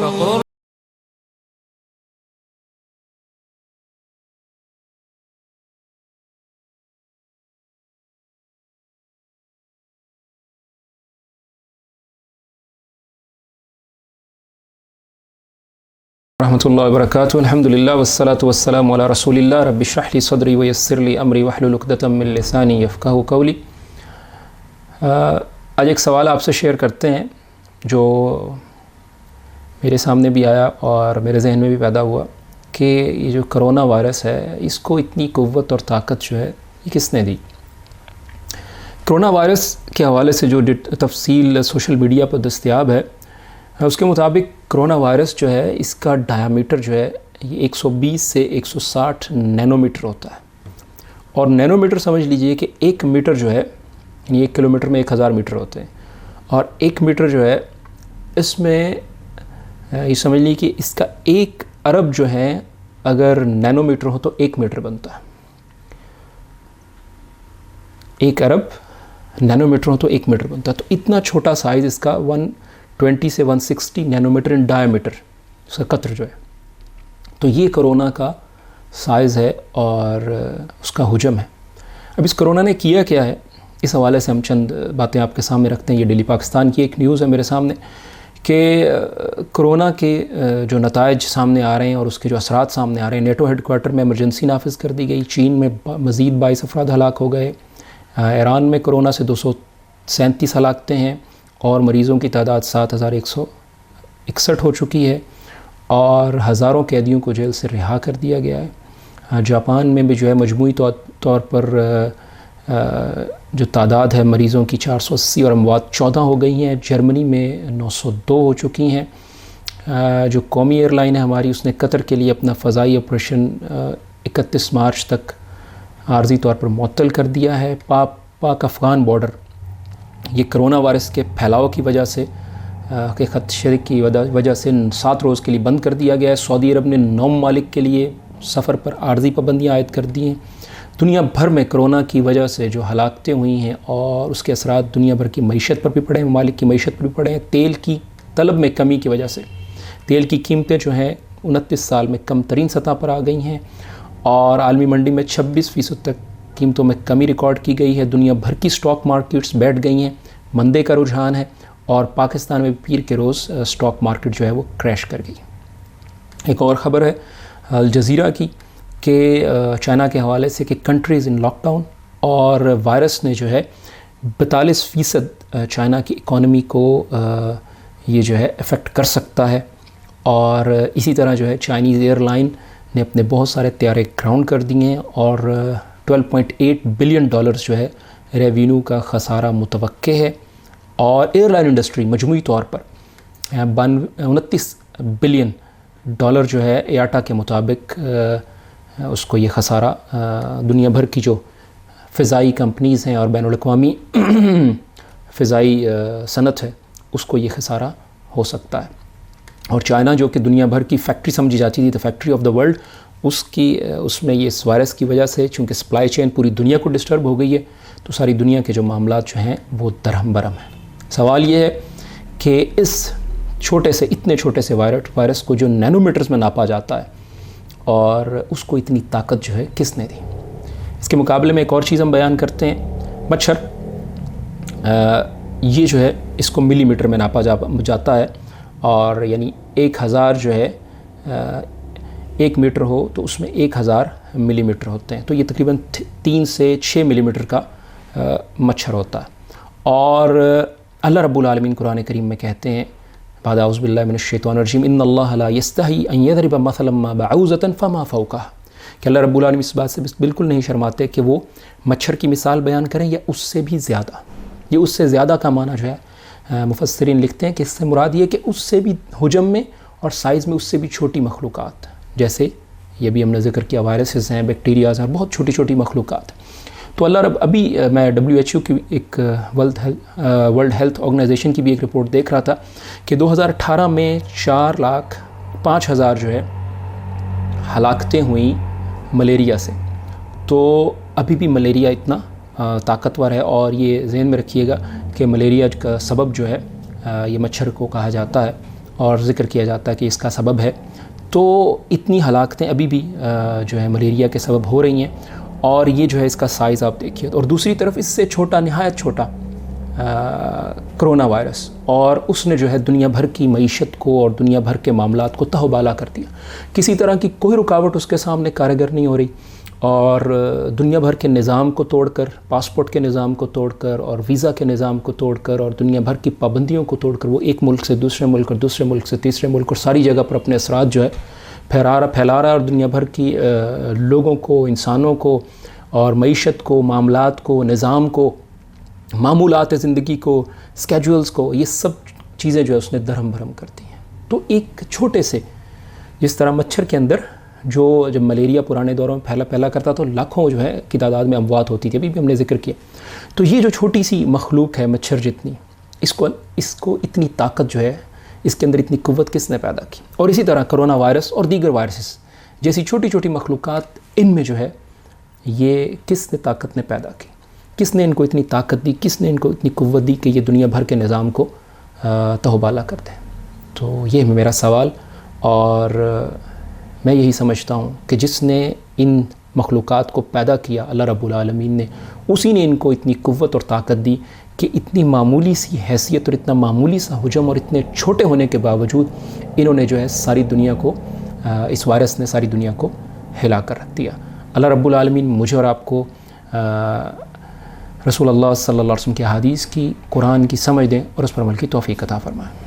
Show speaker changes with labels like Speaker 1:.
Speaker 1: रहमतुल्लाहि व बरकातुहू। अल्हम्दुलिल्लाह वस्सलातु वस्सलामु अला रसूलिल्लाह। रब्बि इश्रह ली सदरी व यस्सिर ली अमरी वहलुल उक़दतम मिन लिसानी यफ़क़हू क़ौली। आज एक सवाल आपसे शेयर करते हैं जो मेरे सामने भी आया और मेरे जहन में भी पैदा हुआ कि ये जो करोना वायरस है, इसको इतनी क़ुव्वत और ताकत जो है ये किसने दी। करोना वायरस के हवाले से जो तफसील सोशल मीडिया पर दस्तयाब है, उसके मुताबिक करोना वायरस जो है इसका डायामीटर जो है ये 120 से 160 नैनोमीटर होता है। और नैनोमीटर समझ लीजिए कि 1 मीटर जो है, यानी 1 किलोमीटर में 1000 मीटर होते हैं, और 1 मीटर जो है इसमें ये समझ लीजिए कि इसका 1 अरब जो है अगर नैनोमीटर हो तो 1 मीटर बनता है। 1 अरब नैनोमीटर हो तो 1 मीटर बनता है। तो इतना छोटा साइज़ इसका 120 से 160 नैनोमीटर इन डायमीटर उसका कतर जो है। तो ये कोरोना का साइज़ है और उसका हुजम है। अब इस कोरोना ने किया क्या है, इस हवाले से हम चंद बातें आपके सामने रखते हैं। ये डेली पाकिस्तान की एक न्यूज़ है मेरे सामने कि कोरोना के जो नताइज सामने आ रहे हैं और उसके जो असरात सामने आ रहे हैं। नेटो हेडक्वार्टर में इमरजेंसी नाफिज कर दी गई। चीन में मज़ीद 22 अफराद हलाक हो गए। ईरान में कोरोना से 237 हलाकतें हैं और मरीज़ों की तादाद 7161 हो चुकी है और हज़ारों कैदियों को जेल से रिहा कर दिया गया है। जापान में भी जो है मजमूई तौर पर जो तादाद है मरीज़ों की 480 और अमवात 14 हो गई हैं। जर्मनी में 902 हो चुकी हैं। जो कौमी एयरलाइन है हमारी, उसने कतर के लिए अपना फ़ज़ाई ऑपरेशन 31 मार्च तक आर्जी तौर पर मुअत्तल कर दिया है। पाक अफ़गान बॉर्डर ये करोना वायरस के फैलाव की वजह से के ख़दशे की वजह से 7 रोज़ के लिए बंद कर दिया गया है। सऊदी अरब ने 9 ममालिक के लिए सफ़र पर आर्जी पाबंदियाँ आयद कर दी हैं। दुनिया भर में कोरोना की वजह से जो हलाकतें हुई हैं और उसके असरात दुनिया भर की मईशत पर भी पड़े हैं, ममालिक की मईशत पर भी पड़े हैं। तेल की तलब में कमी की वजह से तेल की कीमतें जो हैं 29 साल में कम तरीन सतह पर आ गई हैं और आलमी मंडी में 26% तक कीमतों में कमी रिकॉर्ड की गई है। दुनिया भर की स्टॉक मार्केट्स बैठ गई हैं, मंदे का रुझान है और पाकिस्तान में पीर के रोज़ स्टॉक मार्केट जो है वो क्रैश कर गई। एक और ख़बर है अल जज़ीरा की कि चाइना के हवाले से कि कंट्रीज़ इन लॉकडाउन और वायरस ने जो है 42% चाइना की इकॉनमी को ये जो है अफेक्ट कर सकता है। और इसी तरह जो है चाइनीज़ एयरलाइन ने अपने बहुत सारे तैयारे ग्राउंड कर दिए हैं और $12.8 बिलियन जो है रेवेन्यू का ख़सारा मुतवक्के है। और एयरलाइन इंडस्ट्री मजमूई तौर पर 29 बिलियन डॉलर जो है एयाटा के मुताबिक उसको ये ख़सारा दुनिया भर की जो फ़िज़ाई कंपनीज़ हैं और बैनुल-अक़वामी फ़िज़ाई सनत है उसको ये ख़सारा हो सकता है। और चाइना जो कि दुनिया भर की फैक्ट्री समझी जाती थी, the factory of the world, उसमें ये इस वायरस की वजह से चूँकि सप्लाई चेन पूरी दुनिया को डिस्टर्ब हो गई है तो सारी दुनिया के जो मामलात जो हैं वो दरहम बरहम हैं। सवाल ये है कि इस इतने छोटे से वायरस को जो नैनोमीटर्स में नापा जाता है और उसको इतनी ताकत जो है किसने दी। इसके मुकाबले में एक और चीज़ हम बयान करते हैं। मच्छर ये जो है इसको मिलीमीटर में नापा जाता है और यानी 1000 जो है 1 मीटर हो तो उसमें 1000 मिलीमीटर होते हैं। तो ये तकरीबन 3 से 6 मिलीमीटर का मच्छर होता है। और अल्लाह रब्बुल आलमीन कुरान करीम में कहते हैं बाद औज़ु बिल्लाहि मिनश शैतानिर रजीम इन्नल्लाह ला यस्तही अन यज़रिब मसलन मा बअूज़तन फमा फ़ौक़हा, कि अल्लाह रब्बुल आलमीन इस बात से बिल्कुल नहीं शर्माते कि वो मच्छर की मिसाल बयान करें या उससे भी ज़्यादा। ये उससे ज़्यादा का माना जो है मुफस्सिरीन लिखते हैं कि इससे मुराद ये कि उससे भी हुजम में और साइज़ में उससे भी छोटी मखलूक़ात, जैसे ये भी हमने ज़िक्र किया वायरसेस हैं, बैक्टीरियाज़ हैं, बहुत छोटी छोटी मखलूक़ात। तो अल्लाह रब अभी मैं WHO की एक वर्ल्ड हेल्थ ऑर्गेनाइजेशन की भी एक रिपोर्ट देख रहा था कि 2018 में 4,05,000 जो है हलाकतें हुई मलेरिया से। तो अभी भी मलेरिया इतना ताकतवर है और ये ज़हन में रखिएगा कि मलेरिया का सबब जो है ये मच्छर को कहा जाता है اور ذکر کیا جاتا ہے کہ اس کا سبب ہے. تو اتنی ہلاکتیں ابھی بھی جو ہے ملیریا کے سبب ہو رہی ہیں، اور یہ جو ہے اس کا سائز آپ دیکھیے. اور دوسری طرف اس سے چھوٹا، نہایت چھوٹا کرونا وائرس، اور اس نے جو ہے دنیا بھر کی معیشت کو اور دنیا بھر کے معاملات کو تہو بالا کر دیا. کسی طرح کی کوئی رکاوٹ اس کے سامنے کارگر نہیں ہو رہی، اور دنیا بھر کے نظام کو توڑ کر، پاسپورٹ کے نظام کو توڑ کر اور ویزا کے نظام کو توڑ کر اور دنیا بھر کی پابندیوں کو توڑ کر وہ ایک ملک سے دوسرے ملک اور دوسرے ملک سے تیسرے ملک اور ساری جگہ پر اپنے اثرات جو ہے پھیلا رہا ہے، اور دنیا بھر کی لوگوں کو، انسانوں کو اور معیشت کو، معاملات کو، نظام کو، معمولات زندگی کو، اسکیجولز کو، یہ سب چیزیں جو ہے اس نے درہم بھرم کر دی ہیں. تو ایک چھوٹے سے، جس طرح مچھر کے اندر جب ملیریا پرانے دوروں میں پھیلا کرتا تو لاکھوں جو ہے کی تعداد میں اموات ہوتی تھی، ابھی بھی ہم نے ذکر کیا. تو یہ جو چھوٹی سی مخلوق ہے مچھر جتنی، اس کو اتنی طاقت جو ہے، اس کے اندر اتنی قوت کس نے پیدا کی؟ اور اسی طرح کرونا وائرس اور دیگر وائرسز جیسی چھوٹی چھوٹی مخلوقات، ان میں جو ہے یہ کس نے طاقت نے پیدا کی؟ کس نے ان کو اتنی طاقت دی؟ کس نے ان کو اتنی قوت دی کہ یہ دنیا بھر کے نظام کو تہوبالا کر دیں؟ تو یہ میرا سوال، اور میں یہی سمجھتا ہوں کہ جس نے ان مخلوقات کو پیدا کیا، اللہ رب العالمین نے، اسی نے ان کو اتنی قوت اور طاقت دی کہ اتنی معمولی سی حیثیت اور اتنا معمولی سا حجم اور اتنے چھوٹے ہونے کے باوجود انہوں نے جو ہے ساری دنیا کو، اس وائرس نے ساری دنیا کو ہلا کر رکھ دیا. اللہ رب العالمین مجھے اور آپ کو رسول اللہ صلی اللہ علیہ وسلم کی احادیث کی، قرآن کی سمجھ دیں اور اس پر عمل کی توفیق عطا فرمائیں.